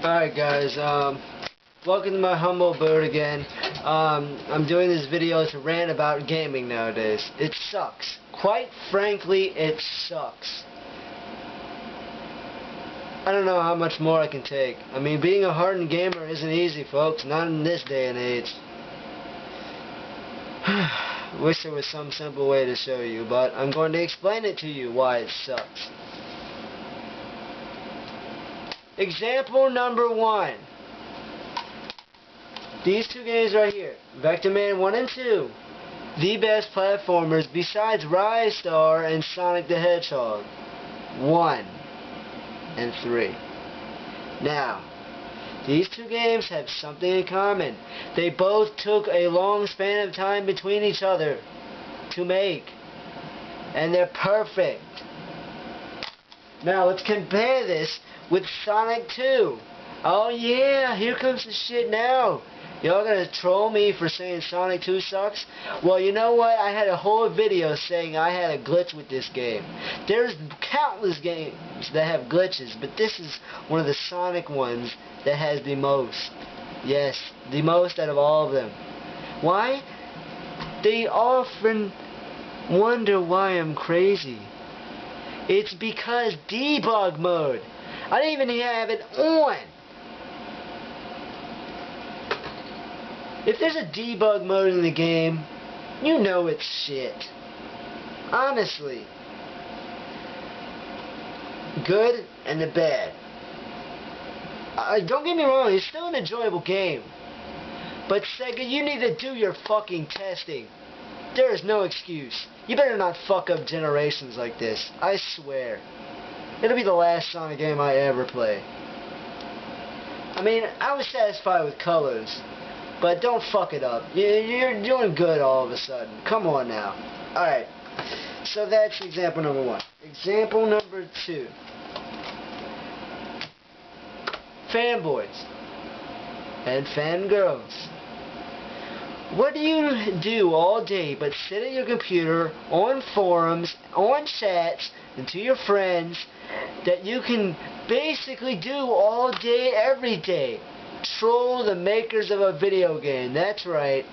Alright guys, welcome to my humble abode again. I'm doing this video to rant about gaming nowadays. It sucks. Quite frankly, it sucks. I don't know how much more I can take. I mean, being a hardened gamer isn't easy, folks. Not in this day and age. Wish there was some simple way to show you, but I'm going to explain it to you why it sucks. Example number 1. These two games right here, Vector Man 1 and 2, the best platformers besides Rise Star and Sonic the Hedgehog 1 and 3. Now, these two games have something in common. They both took a long span of time between each other to make, and they're perfect. Now let's compare this with Sonic 2. Oh yeah, here comes the shit now. Y'all gonna troll me for saying Sonic 2 sucks? Well, you know what? I had a whole video saying I had a glitch with this game. There's countless games that have glitches, but this is one of the Sonic ones that has the most. Yes, the most out of all of them. Why? They often wonder why I'm crazy. It's because debug mode. I didn't even have it on. If there's a debug mode in the game, you know it's shit. Honestly. Good and the bad. Don't get me wrong, it's still an enjoyable game. But Sega, you need to do your fucking testing. There is no excuse. You better not fuck up generations like this. I swear. It'll be the last Sonic game I ever play. I mean, I was satisfied with colors, but don't fuck it up. You're doing good all of a sudden. Come on now. Alright. So that's example number 1. Example number 2. Fanboys and fangirls. What do you do all day but sit at your computer, on forums, on chats, and to your friends that you can basically do all day, every day? Troll the makers of a video game. That's right.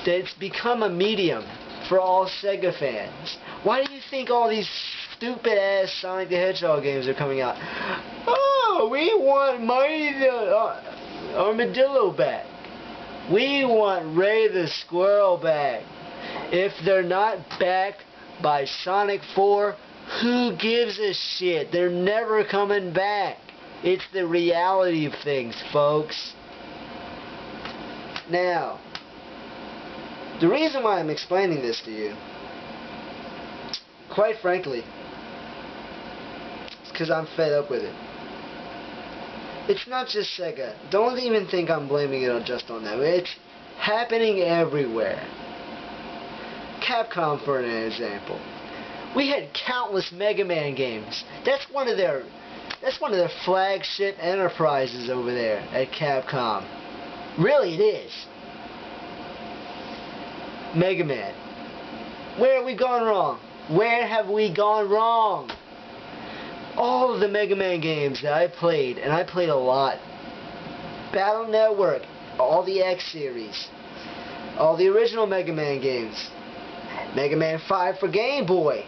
It's become a medium for all Sega fans. Why do you think all these stupid ass Sonic the Hedgehog games are coming out? Oh, we want Mighty the Armadillo back. We want Ray the Squirrel back. If they're not backed by Sonic 4, who gives a shit? They're never coming back. It's the reality of things, folks. Now, the reason why I'm explaining this to you, quite frankly, is because I'm fed up with it. It's not just Sega. Don't even think I'm blaming it just on them. It's happening everywhere. Capcom, for an example. We had countless Mega Man games. That's one of their flagship enterprises over there at Capcom. Really, it is. Mega Man. Where have we gone wrong? Where have we gone wrong? All of the Mega Man games that I played, and I played a lot. Battle Network, all the X series, all the original Mega Man games, Mega Man 5 for Game Boy,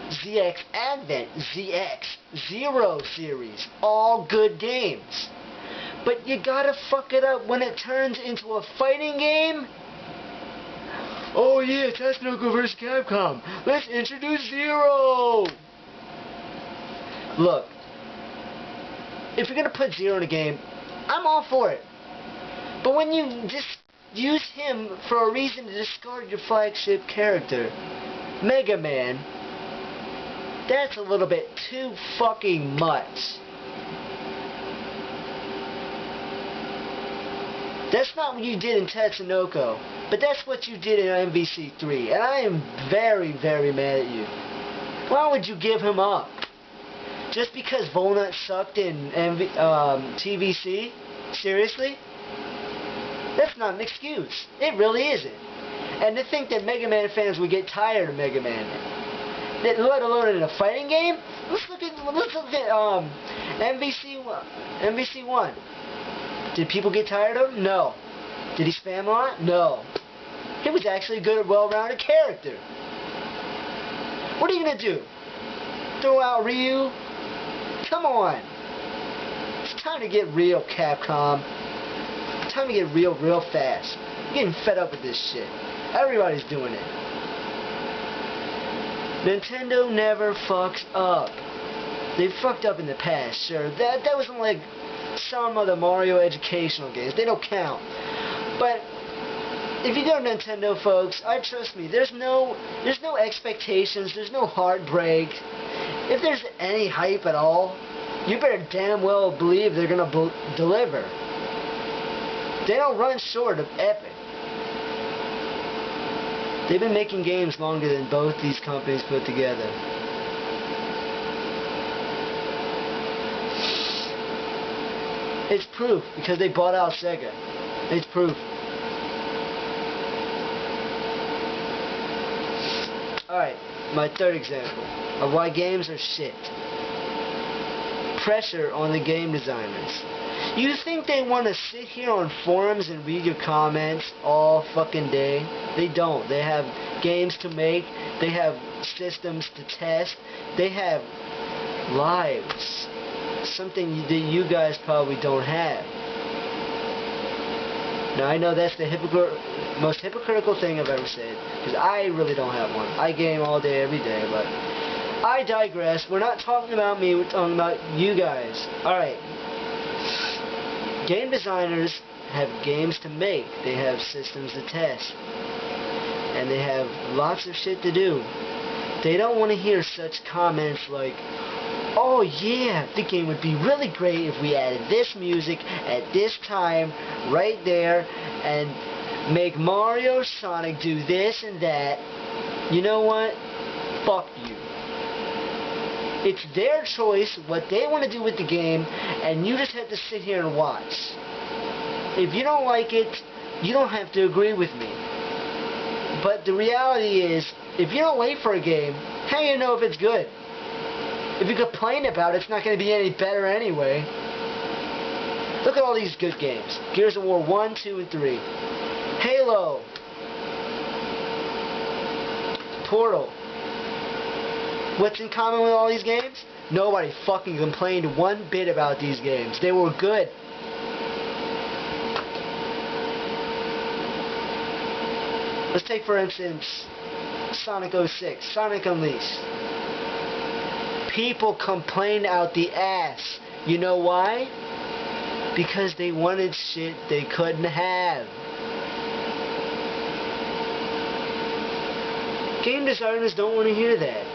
ZX Advent, ZX Zero series, all good games. But you gotta fuck it up when it turns into a fighting game. Oh yeah, Tatsunoko vs. Capcom. Let's introduce Zero. Look, if you're gonna put Zero in a game, I'm all for it. But when you just use him for a reason to discard your flagship character, Mega Man, that's a little bit too fucking much. That's not what you did in Tatsunoko, but that's what you did in MVC3, and I am very, very mad at you. Why would you give him up? Just because Volnut sucked in TVC? Seriously? That's not an excuse. It really isn't. And to think that Mega Man fans would get tired of Mega Man, let alone in a fighting game, let's look at let's look at MVC1. Did people get tired of him? No. Did he spam a lot? No. He was actually a good, well-rounded character. What are you gonna do? Throw out Ryu? Come on. It's time to get real, Capcom. It's time to get real fast. I'm getting fed up with this shit. Everybody's doing it. Nintendo never fucks up. They fucked up in the past, sure. That wasn't like some of the Mario educational games. They don't count. But if you go to Nintendo, folks, trust me, there's no expectations, there's no heartbreak. If there's any hype at all, you better damn well believe they're gonna deliver. They don't run short of epic. They've been making games longer than both these companies put together. It's proof, because they bought out Sega. It's proof. Alright, my third example of why games are shit. Pressure on the game designers. You think they want to sit here on forums and read your comments all fucking day? They don't. They have games to make. They have systems to test. They have lives. Something that you guys probably don't have. Now I know that's the most hypocritical thing I've ever said, because I really don't have one. I game all day, every day, but I digress. We're not talking about me, we're talking about you guys. Alright. Game designers have games to make. They have systems to test. And they have lots of shit to do. They don't want to hear such comments like, oh yeah, the game would be really great if we added this music at this time, right there, and make Mario or Sonic do this and that. You know what? Fuck you. It's their choice, what they want to do with the game, and you just have to sit here and watch. If you don't like it, you don't have to agree with me. But the reality is, if you don't wait for a game, how do you know if it's good? If you complain about it, it's not going to be any better anyway. Look at all these good games. Gears of War 1, 2, and 3. Halo. Portal. What's in common with all these games? Nobody fucking complained one bit about these games. They were good. Let's take, for instance, Sonic 06, Sonic Unleashed. People complained out the ass. You know why? Because they wanted shit they couldn't have. Game designers don't want to hear that.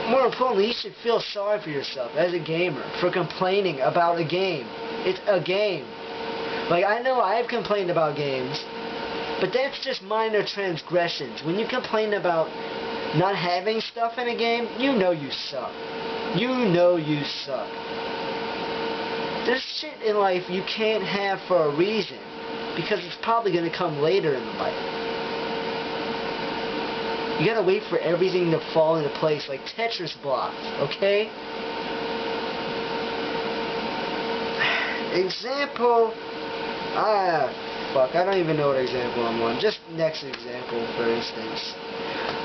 More importantly, you should feel sorry for yourself as a gamer for complaining about a game. It's a game. Like, I know I've complained about games, but that's just minor transgressions. When you complain about not having stuff in a game, you know you suck. You know you suck. There's shit in life you can't have for a reason, because it's probably going to come later in life. You gotta wait for everything to fall into place, like Tetris blocks, okay? Example, fuck, I don't even know what example I'm on. Just next example, for instance.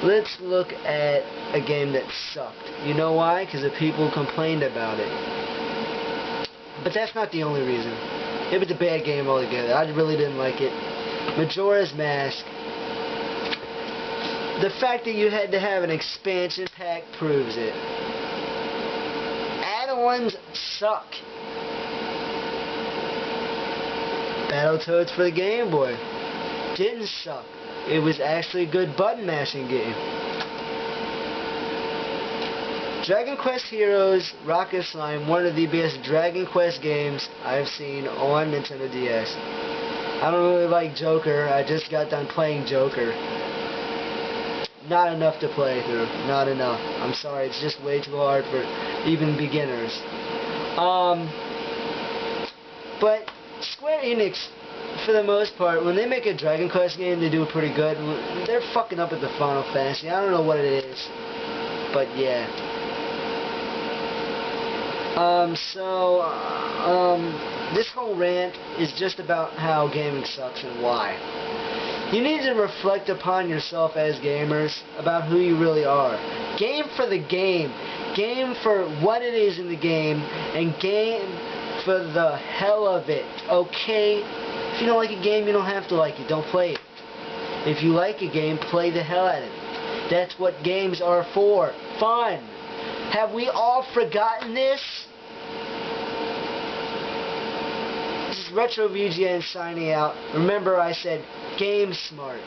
Let's look at a game that sucked. You know why? Because the people complained about it. But that's not the only reason. It was a bad game altogether. I really didn't like it. Majora's Mask. The fact that you had to have an expansion pack proves it. Add-ons suck. Battletoads for the Game Boy didn't suck. It was actually a good button mashing game. Dragon Quest Heroes Rocket Slime, one of the best Dragon Quest games I've seen on Nintendo DS. I don't really like Joker. I just got done playing Joker. Not enough to play through. Not enough. I'm sorry, it's just way too hard for even beginners. But Square Enix, for the most part, when they make a Dragon Quest game, they do it pretty good. They're fucking up at the Final Fantasy. I don't know what it is. But yeah. This whole rant is just about how gaming sucks and why. You need to reflect upon yourself as gamers about who you really are. Game for the game. Game for what it is in the game, and game for the hell of it, okay? If you don't like a game, you don't have to like it. Don't play it. If you like a game, play the hell out of it. That's what games are for. Fun. Have we all forgotten this? This is RetroVGN signing out. Remember I said, game smart.